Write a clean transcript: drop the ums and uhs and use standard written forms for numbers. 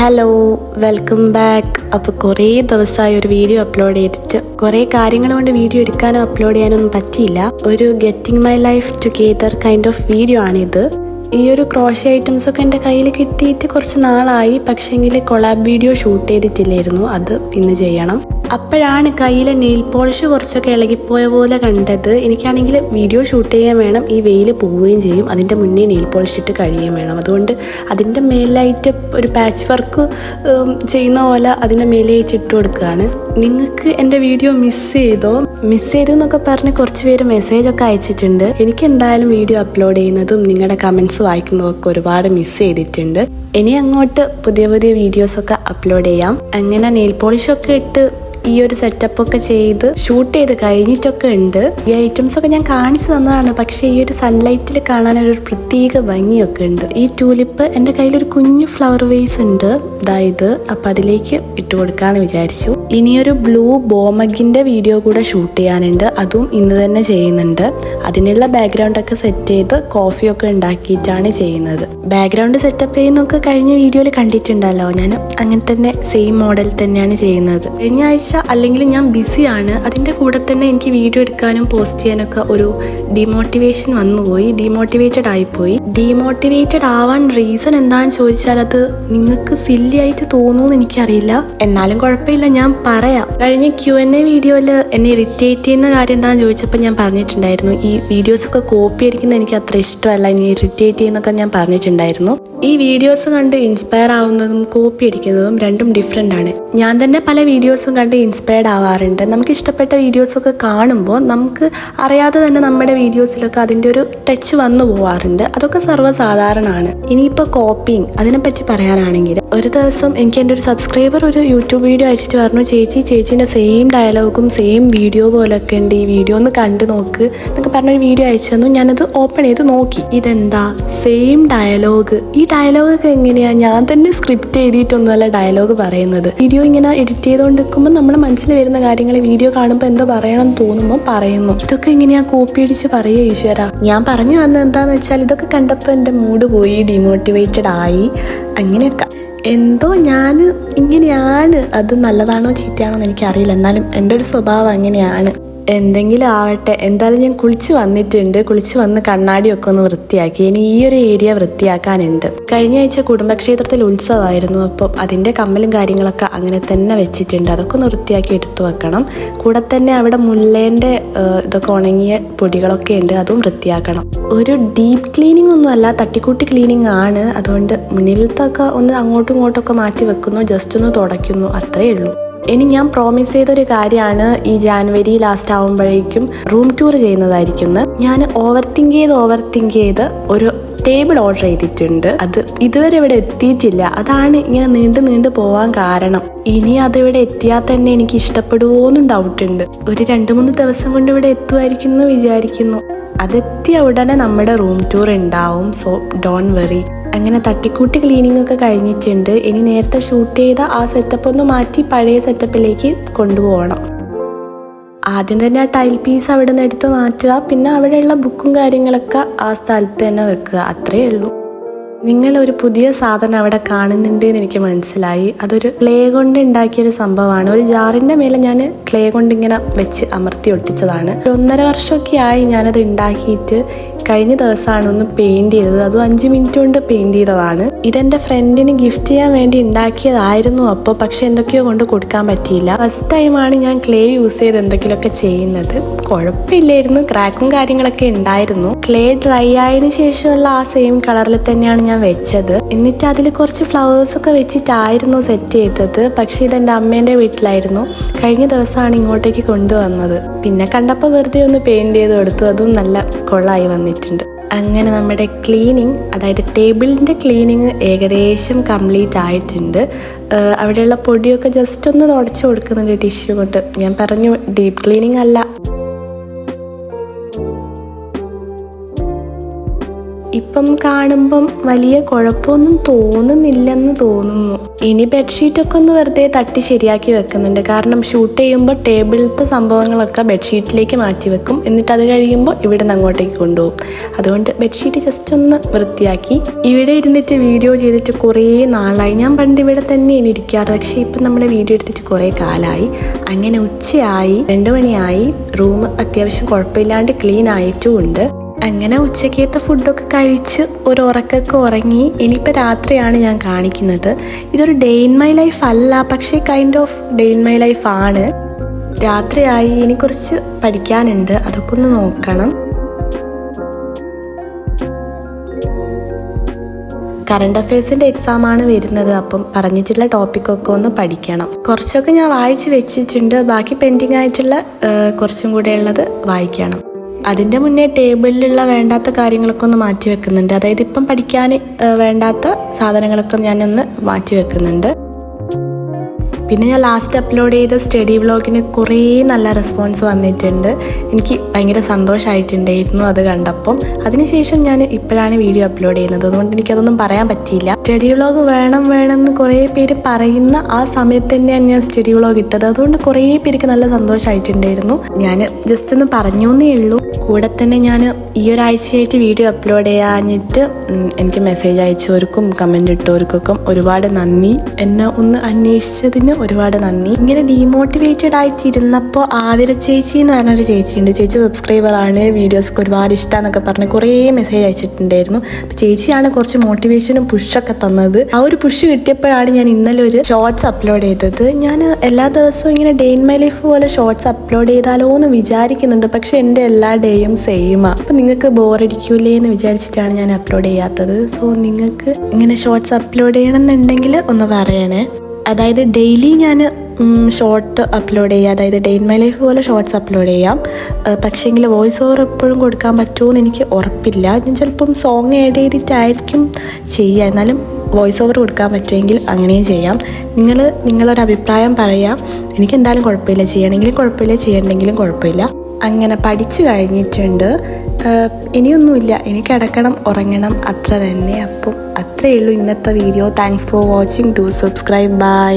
Hello, welcome back. അപ്പോൾ കുറേ ദിവസമായി ഒരു വീഡിയോ അപ്ലോഡ് ചെയ്തിട്ട് കുറേ കാര്യങ്ങൾ കൊണ്ട് വീഡിയോ എടുക്കാനോ അപ്ലോഡ് ചെയ്യാനൊന്നും പറ്റിയില്ല. ഒരു getting my life together kind of video ആണിത്. ഈ ഒരു ക്രോഷ്യ ഐറ്റംസ് ഒക്കെ എൻ്റെ കയ്യിൽ കിട്ടിയിട്ട് കുറച്ച് നാളായി, പക്ഷേങ്കിൽ കൊളാബ് വീഡിയോ ഷൂട്ട് ചെയ്തിട്ടില്ലായിരുന്നു. അത് ഇന്ന് ചെയ്യണം. അപ്പോഴാണ് കയ്യിലെ നെയിൽ പോളിഷ് കുറച്ചൊക്കെ ഇളകിപ്പോയ പോലെ കണ്ടത്. എനിക്കാണെങ്കിൽ വീഡിയോ ഷൂട്ട് ചെയ്യാൻ വേണം, ഈ വെയിൽ പോവുകയും ചെയ്യും, അതിൻ്റെ മുന്നേ നെയിൽ പോളിഷ് ഇട്ട് കഴിയുകയും വേണം. അതുകൊണ്ട് അതിൻ്റെ മേലായിട്ട് ഒരു പാച്ച് വർക്ക് ചെയ്യുന്ന പോലെ അതിൻ്റെ മേലായിട്ട് ഇട്ട് കൊടുക്കുകയാണ്. നിങ്ങൾക്ക് എൻ്റെ വീഡിയോ മിസ് ചെയ്തു എന്നൊക്കെ പറഞ്ഞ് കുറച്ച് പേര് മെസ്സേജൊക്കെ അയച്ചിട്ടുണ്ട്. എനിക്ക് എന്തായാലും വീഡിയോ അപ്ലോഡ് ചെയ്യുന്നതും നിങ്ങളുടെ കമൻസ് വായിക്കുന്നതൊക്കെ ഒരുപാട് മിസ് ചെയ്തിട്ടുണ്ട്. ഇനി അങ്ങോട്ട് പുതിയ പുതിയ വീഡിയോസൊക്കെ അപ്ലോഡ് ചെയ്യാം. അങ്ങനെ നെയിൽ പോളിഷൊക്കെ ഇട്ട് ഈ ഒരു സെറ്റപ്പ് ഒക്കെ ചെയ്ത് ഷൂട്ട് ചെയ്ത് കഴിഞ്ഞിട്ടൊക്കെ ഉണ്ട്. ഈ ഐറ്റംസ് ഒക്കെ ഞാൻ കാണിച്ചു തന്നതാണ്, പക്ഷേ ഈ ഒരു സൺലൈറ്റിൽ കാണാൻ ഒരു പ്രത്യേക ഭംഗിയൊക്കെ ഉണ്ട്. ഈ ട്യൂലിപ്പ് എൻ്റെ കയ്യിലൊരു കുഞ്ഞു ഫ്ലവർ വേസ് ഉണ്ട്, ഇതായത്. അപ്പം അതിലേക്ക് ഇട്ട് കൊടുക്കാമെന്ന് വിചാരിച്ചു. ഇനിയൊരു ബ്ലൂ ബോമഗിൻ്റെ വീഡിയോ കൂടെ ഷൂട്ട് ചെയ്യാനുണ്ട്, അതും ഇന്ന് തന്നെ ചെയ്യുന്നുണ്ട്. അതിനുള്ള ബാക്ക്ഗ്രൗണ്ട് ഒക്കെ സെറ്റ് ചെയ്ത് കോഫിയൊക്കെ ഉണ്ടാക്കിയിട്ടാണ് ചെയ്യുന്നത്. ബാക്ക്ഗ്രൗണ്ട് സെറ്റപ്പ് ചെയ്യുന്നൊക്കെ കഴിഞ്ഞ വീഡിയോയിൽ കണ്ടിട്ടുണ്ടല്ലോ, ഞാൻ അങ്ങനെ തന്നെ സെയിം മോഡൽ തന്നെയാണ് ചെയ്യുന്നത്. കഴിഞ്ഞ ആഴ്ച അല്ലെങ്കിൽ ഞാൻ ബിസിയാണ്, അതിൻ്റെ കൂടെ തന്നെ എനിക്ക് വീഡിയോ എടുക്കാനും പോസ്റ്റ് ചെയ്യാനൊക്കെ ഒരു ഡിമോട്ടിവേഷൻ വന്നുപോയി, ഡീമോട്ടിവേറ്റഡ് ആയിപ്പോയി. ഡീമോട്ടിവേറ്റഡ് ആവാൻ റീസൺ എന്താണെന്ന് ചോദിച്ചാൽ അത് നിങ്ങൾക്ക് സില്ലി ആയിട്ട് തോന്നുമെന്ന് എനിക്കറിയില്ല, എന്നാലും കുഴപ്പമില്ല, ഞാൻ പറയാം. കഴിഞ്ഞ Q&A വീഡിയോയിൽ എന്നെ ഇറിറ്റേറ്റ് ചെയ്യുന്ന കാര്യം എന്താണെന്ന് ചോദിച്ചപ്പോൾ ഞാൻ പറഞ്ഞിട്ടുണ്ടായിരുന്നു, ഈ വീഡിയോസൊക്കെ കോപ്പി അടിക്കുന്നത് എനിക്ക് അത്ര ഇഷ്ടമല്ല, ഇനി ഇറിറ്റേറ്റ് ചെയ്യുന്നൊക്കെ ഞാൻ പറഞ്ഞിട്ടുണ്ടായിരുന്നു. ഈ വീഡിയോസ് കണ്ട് ഇൻസ്പയർ ആവുന്നതും കോപ്പി അടിക്കുന്നതും രണ്ടും ഡിഫറെൻ്റ് ആണ്. ഞാൻ തന്നെ പല വീഡിയോസും കണ്ട് ഇൻസ്പയർഡ് ആവാറുണ്ട്. നമുക്ക് ഇഷ്ടപ്പെട്ട വീഡിയോസൊക്കെ കാണുമ്പോൾ നമുക്ക് അറിയാതെ തന്നെ നമ്മുടെ വീഡിയോസിലൊക്കെ അതിൻ്റെ ഒരു ടച്ച് വന്നു പോവാറുണ്ട്. അതൊക്കെ സർവ്വസാധാരണമാണ്. ഇനിയിപ്പോൾ കോപ്പിങ്, അതിനെപ്പറ്റി പറയാനാണെങ്കിൽ ഒരു ദിവസം എനിക്ക് എൻ്റെ ഒരു സബ്സ്ക്രൈബർ ഒരു യൂട്യൂബ് വീഡിയോ അയച്ചിട്ട് പറഞ്ഞു, ചേച്ചീൻ്റെ സെയിം ഡയലോഗും സെയിം വീഡിയോ പോലൊക്കെ ഉണ്ട്, ഈ വീഡിയോ ഒന്ന് കണ്ടു നോക്ക് എന്നൊക്കെ പറഞ്ഞൊരു വീഡിയോ അയച്ചു തന്നു. ഞാനത് ഓപ്പൺ ചെയ്ത് നോക്കി. ഇതെന്താ സെയിം ഡയലോഗ്? ഈ ഡയലോഗൊക്കെ എങ്ങനെയാണ്? ഞാൻ തന്നെ സ്ക്രിപ്റ്റ് എഴുതിയിട്ടൊന്നുമല്ല ഡയലോഗ് പറയുന്നത്. വീഡിയോ ഇങ്ങനെ എഡിറ്റ് ചെയ്തുകൊണ്ട് നിൽക്കുമ്പോൾ നമ്മുടെ മനസ്സിൽ വരുന്ന കാര്യങ്ങൾ വീഡിയോ കാണുമ്പോൾ എന്തോ പറയണമെന്ന് തോന്നുമ്പോൾ പറയുന്നു. ഇതൊക്കെ എങ്ങനെയാ കോപ്പി അടിച്ച് പറയുക ഈശ്വര? ഞാൻ പറഞ്ഞു വന്നത് എന്താന്ന് വെച്ചാൽ, ഇതൊക്കെ കണ്ടപ്പോൾ എൻ്റെ മൂഡ് പോയി, ഡിമോട്ടിവേറ്റഡ് ആയി. അങ്ങനെയൊക്കെ എന്തോ ഞാൻ ഇങ്ങനെയാണ്. അത് നല്ലതാണോ ചീത്തയാണോ എന്ന് എനിക്കറിയില്ല, എന്നാലും എൻ്റെ ഒരു സ്വഭാവം അങ്ങനെയാണ്. എന്തെങ്കിലും ആവട്ടെ, എന്തായാലും ഞാൻ കുളിച്ച് വന്നിട്ടുണ്ട്. കുളിച്ച് വന്ന് കണ്ണാടിയൊക്കെ ഒന്ന് വൃത്തിയാക്കി. ഇനി ഈ ഒരു ഏരിയ വൃത്തിയാക്കാനുണ്ട്. കഴിഞ്ഞ ആഴ്ച കുടുംബക്ഷേത്രത്തിൽ ഉത്സവമായിരുന്നു, അപ്പം അതിൻ്റെ കമ്മലും കാര്യങ്ങളൊക്കെ അങ്ങനെ തന്നെ വെച്ചിട്ടുണ്ട്. അതൊക്കെ ഒന്ന് വൃത്തിയാക്കി എടുത്തു വെക്കണം. കൂടെ തന്നെ അവിടെ മുല്ലേൻ്റെ ഇതൊക്കെ ഉണങ്ങിയ പൊടികളൊക്കെ ഉണ്ട്, അതും വൃത്തിയാക്കണം. ഒരു ഡീപ്പ് ക്ലീനിങ് ഒന്നുമല്ല, തട്ടിക്കൂട്ടി ക്ലീനിങ് ആണ്. അതുകൊണ്ട് മുന്നിലത്തൊക്കെ ഒന്ന് അങ്ങോട്ടും ഇങ്ങോട്ടൊക്കെ മാറ്റി വെക്കുന്നു, ജസ്റ്റ് ഒന്ന് തുടയ്ക്കുന്നു, അത്രയേ ഉള്ളൂ. ഇനി ഞാൻ പ്രോമിസ് ചെയ്തൊരു കാര്യമാണ്, ഈ ജാനുവരി ലാസ്റ്റ് ആവുമ്പോഴേക്കും റൂം ടൂർ ചെയ്യുന്നതായിരിക്കും. ഞാൻ ഓവർ തിങ്ക് ചെയ്ത് ഒരു ടേബിൾ ഓർഡർ ചെയ്തിട്ടുണ്ട്. അത് ഇതുവരെ ഇവിടെ എത്തിയിട്ടില്ല, അതാണ് ഇങ്ങനെ നീണ്ടു പോവാൻ കാരണം. ഇനി അതിവിടെ എത്തിയാൽ തന്നെ എനിക്ക് ഇഷ്ടപ്പെടുമോന്നും ഡൗട്ടുണ്ട്. ഒരു 2-3 ദിവസം കൊണ്ട് ഇവിടെ എത്തുമായിരിക്കും എന്ന് വിചാരിക്കുന്നു. അതെത്തിയ ഉടനെ നമ്മുടെ റൂം ടൂർ ഉണ്ടാവും, സോ ഡോണ്ട് വെറി. അങ്ങനെ തട്ടിക്കൂട്ടി ക്ലീനിങ് ഒക്കെ കഴിഞ്ഞിട്ടുണ്ട്. ഇനി നേരത്തെ ഷൂട്ട് ചെയ്ത ആ സെറ്റപ്പ് ഒന്ന് മാറ്റി പഴയ സെറ്റപ്പിലേക്ക് കൊണ്ടുപോകണം. ആദ്യം തന്നെ ആ ടൈൽ പീസ് അവിടെ നിന്ന് എടുത്ത് മാറ്റുക, പിന്നെ അവിടെയുള്ള ബുക്കും കാര്യങ്ങളൊക്കെ ആ സ്ഥലത്ത് തന്നെ വെക്കുക, അത്രയേ ഉള്ളൂ. നിങ്ങളൊരു പുതിയ സാധനം അവിടെ കാണുന്നുണ്ട് എന്ന് എനിക്ക് മനസ്സിലായി. അതൊരു ക്ലേ കൊണ്ട് ഉണ്ടാക്കിയൊരു സംഭവമാണ്. ഒരു ജാറിൻ്റെ മേലെ ഞാൻ ക്ലേ കൊണ്ട് ഇങ്ങനെ വെച്ച് അമർത്തി ഒട്ടിച്ചതാണ്. 1.5 വർഷമൊക്കെ ആയി ഞാനത് ഉണ്ടാക്കിയിട്ട്. കഴിഞ്ഞ ദിവസമാണ് ഒന്ന് പെയിൻറ് ചെയ്തത്, അതും 5 മിനിറ്റ് കൊണ്ട് പെയിൻറ് ചെയ്തതാണ്. ഇതെൻ്റെ ഫ്രണ്ടിന് ഗിഫ്റ്റ് ചെയ്യാൻ വേണ്ടി ഉണ്ടാക്കിയതായിരുന്നു അപ്പോൾ, പക്ഷെ എന്തൊക്കെയോ കൊണ്ട് കൊടുക്കാൻ പറ്റിയില്ല. ഫസ്റ്റ് ടൈമാണ് ഞാൻ ക്ലേ യൂസ് ചെയ്ത് എന്തെങ്കിലുമൊക്കെ ചെയ്യുന്നത്. കുഴപ്പമില്ലായിരുന്നു, ക്രാക്കും കാര്യങ്ങളൊക്കെ ഉണ്ടായിരുന്നു. ക്ലേ ഡ്രൈ ആയതിനു ശേഷമുള്ള ആ സെയിം കളറിൽ തന്നെയാണ് ഞാൻ വെച്ചത്. എന്നിട്ട് അതിൽ കുറച്ച് ഫ്ലവേഴ്സൊക്കെ വെച്ചിട്ടായിരുന്നു സെറ്റ് ചെയ്തത്. പക്ഷെ ഇതെൻ്റെ അമ്മേൻ്റെ വീട്ടിലായിരുന്നു. കഴിഞ്ഞ ദിവസമാണ് ഇങ്ങോട്ടേക്ക് കൊണ്ടുവന്നത്. പിന്നെ കണ്ടപ്പോൾ വെറുതെ ഒന്ന് പെയിൻറ് ചെയ്ത് കൊടുത്തു, അതും നല്ല കൊള്ളായി വന്നിട്ടുണ്ട്. അങ്ങനെ നമ്മുടെ ക്ലീനിങ്, അതായത് ടേബിളിൻ്റെ ക്ലീനിങ് ഏകദേശം കംപ്ലീറ്റ് ആയിട്ടുണ്ട്. അവിടെയുള്ള പൊടിയൊക്കെ ജസ്റ്റ് ഒന്ന് തുടച്ച് കൊടുക്കുന്നുണ്ട് ടിഷ്യൂ കൊണ്ട്. ഞാൻ പറഞ്ഞു ഡീപ്പ് ക്ലീനിങ് അല്ല. ഇപ്പം കാണുമ്പം വലിയ കുഴപ്പമൊന്നും തോന്നുന്നില്ലെന്ന് തോന്നുന്നു. ഇനി ബെഡ്ഷീറ്റൊക്കെ ഒന്ന് വെറുതെ തട്ടി ശരിയാക്കി വെക്കുന്നുണ്ട്. കാരണം ഷൂട്ട് ചെയ്യുമ്പോൾ ടേബിളിലത്തെ സംഭവങ്ങളൊക്കെ ബെഡ്ഷീറ്റിലേക്ക് മാറ്റി വെക്കും. എന്നിട്ട് അത് കഴിയുമ്പോൾ ഇവിടെ നിന്ന് അങ്ങോട്ടേക്ക് കൊണ്ടുപോകും. അതുകൊണ്ട് ബെഡ്ഷീറ്റ് ജസ്റ്റ് ഒന്ന് വൃത്തിയാക്കി. ഇവിടെ ഇരുന്നിട്ട് വീഡിയോ ചെയ്തിട്ട് കുറേ നാളായി. ഞാൻ പണ്ട് ഇവിടെ തന്നെ ഇരിക്കാറ്. പക്ഷേ ഇപ്പം നമ്മുടെ വീഡിയോ എടുത്തിട്ട് കുറേ കാലമായി. അങ്ങനെ ഉച്ചയായി, 2 മണിയായി. റൂം അത്യാവശ്യം കുഴപ്പമില്ലാണ്ട് ക്ലീൻ ആയിട്ടും ഉണ്ട്. അങ്ങനെ ഉച്ചക്കത്തെ ഫുഡൊക്കെ കഴിച്ച് ഒരു ഉറക്കൊക്കെ ഉറങ്ങി. ഇനിയിപ്പോൾ രാത്രിയാണ് ഞാൻ കാണിക്കുന്നത്. ഇതൊരു ഡേ ഇൻ മൈ ലൈഫ് അല്ല, പക്ഷേ kind off day in my life ആണ്. രാത്രിയായി, ഇനി കുറച്ച് പഠിക്കാനുണ്ട്, അതൊക്കെ ഒന്ന് നോക്കണം. കറണ്ട് അഫയേഴ്സിൻ്റെ എക്സാമാണ് വരുന്നത്. അപ്പം പറഞ്ഞിട്ടുള്ള ടോപ്പിക്കൊക്കെ ഒന്ന് പഠിക്കണം. കുറച്ചൊക്കെ ഞാൻ വായിച്ച് വെച്ചിട്ടുണ്ട്. ബാക്കി പെൻഡിങ് ആയിട്ടുള്ള കുറച്ചും കൂടെ ഉള്ളത് വായിക്കണം. അതിൻ്റെ മുന്നേ ടേബിളിലുള്ള വേണ്ടാത്ത കാര്യങ്ങളൊക്കെ ഒന്ന് മാറ്റി വെക്കുന്നുണ്ട്. അതായത് ഇപ്പം പഠിക്കാൻ വേണ്ടാത്ത സാധനങ്ങളൊക്കെ ഞാനൊന്ന് മാറ്റി വെക്കുന്നുണ്ട്. പിന്നെ ഞാൻ ലാസ്റ്റ് അപ്ലോഡ് ചെയ്ത സ്റ്റഡി വ്ളോഗിന് കുറേ നല്ല റെസ്പോൺസ് വന്നിട്ടുണ്ട്. എനിക്ക് ഭയങ്കര സന്തോഷമായിട്ടുണ്ടായിരുന്നു അത് കണ്ടപ്പം. അതിനുശേഷം ഞാൻ ഇപ്പോഴാണ് വീഡിയോ അപ്ലോഡ് ചെയ്യുന്നത്. അതുകൊണ്ട് എനിക്കതൊന്നും പറയാൻ പറ്റിയില്ല. സ്റ്റഡി വ്ളോഗ് വേണം എന്ന് കുറേ പേര് പറയുന്ന ആ സമയത്ത് തന്നെയാണ് ഞാൻ സ്റ്റഡി വ്ളോഗ് ഇട്ടത്. അതുകൊണ്ട് കുറേ പേർക്ക് നല്ല സന്തോഷമായിട്ടുണ്ടായിരുന്നു. ഞാൻ ജസ്റ്റ് ഒന്ന് പറഞ്ഞേ ഉള്ളൂ. കൂടെ തന്നെ ഞാൻ ഈ ഒരാഴ്ചയായിട്ട് വീഡിയോ അപ്ലോഡ് ചെയ്യാഞ്ഞിട്ട് എനിക്ക് മെസ്സേജ് അയച്ചവർക്കും കമൻറ്റ് ഇട്ടവർക്കൊക്കെ ഒരുപാട് നന്ദി. എന്നെ ഒന്ന് അന്വേഷിച്ചതിന് ഒരുപാട് നന്ദി. ഇങ്ങനെ ഡീമോട്ടിവേറ്റഡ് ആയിട്ടിരുന്നപ്പോൾ ആതിര ചേച്ചി എന്ന് പറഞ്ഞൊരു ചേച്ചിയുണ്ട്. ചേച്ചി സബ്സ്ക്രൈബറാണ്, വീഡിയോസൊക്കെ ഒരുപാട് ഇഷ്ടമാണെന്നൊക്കെ പറഞ്ഞ് കുറേ മെസ്സേജ് അയച്ചിട്ടുണ്ടായിരുന്നു. അപ്പോൾ ചേച്ചിയാണ് കുറച്ച് മോട്ടിവേഷനും പുഷൊക്കെ തന്നത്. ആ ഒരു പുഷ് കിട്ടിയപ്പോഴാണ് ഞാൻ ഇന്നലെ ഒരു ഷോർട്സ് അപ്ലോഡ് ചെയ്തത്. ഞാൻ എല്ലാ ദിവസവും ഇങ്ങനെ ഡേ ഇൻ മൈ ലൈഫ് പോലെ ഷോർട്സ് അപ്ലോഡ് ചെയ്താലോ എന്ന് വിചാരിക്കുന്നുണ്ട്. പക്ഷെ എൻ്റെ എല്ലാ ഡേയും സെയിമാണ്. അപ്പം നിങ്ങൾക്ക് ബോറടിക്കൂലേ എന്ന് വിചാരിച്ചിട്ടാണ് ഞാൻ അപ്ലോഡ് ചെയ്യാത്തത്. സോ നിങ്ങൾക്ക് ഇങ്ങനെ ഷോർട്സ് അപ്ലോഡ് ചെയ്യണമെന്നുണ്ടെങ്കിൽ ഒന്ന് പറയണേ. അതായത് ഡെയിലി ഞാൻ ഷോർട്ട് അപ്ലോഡ് ചെയ്യുക, അതായത് ഡേ ഇൻ മൈ ലൈഫ് പോലെ ഷോർട്സ് അപ്ലോഡ് ചെയ്യാം. പക്ഷേങ്കിൽ വോയിസ് ഓവർ എപ്പോഴും കൊടുക്കാൻ പറ്റുമോ എന്ന് എനിക്ക് ഉറപ്പില്ല. ഞാൻ ചിലപ്പം സോങ് ആഡ് ചെയ്തിട്ടായിരിക്കും ചെയ്യുക. എന്നാലും വോയിസ് ഓവർ കൊടുക്കാൻ പറ്റുമെങ്കിൽ അങ്ങനെയും ചെയ്യാം. നിങ്ങളൊരു അഭിപ്രായം പറയാം. എനിക്ക് എന്തായാലും കുഴപ്പമില്ല, ചെയ്യണമെങ്കിലും കുഴപ്പമില്ല, ചെയ്യണമെങ്കിലും കുഴപ്പമില്ല. അങ്ങനെ പഠിച്ചു കഴിഞ്ഞിട്ടുണ്ട്. ഇനിയൊന്നുമില്ല, ഇനി കിടക്കണം, ഉറങ്ങണം, അത്ര തന്നെ. അപ്പം അത്രയേ ഉള്ളൂ ഇന്നത്തെ video. Thanks for watching. Do subscribe. By.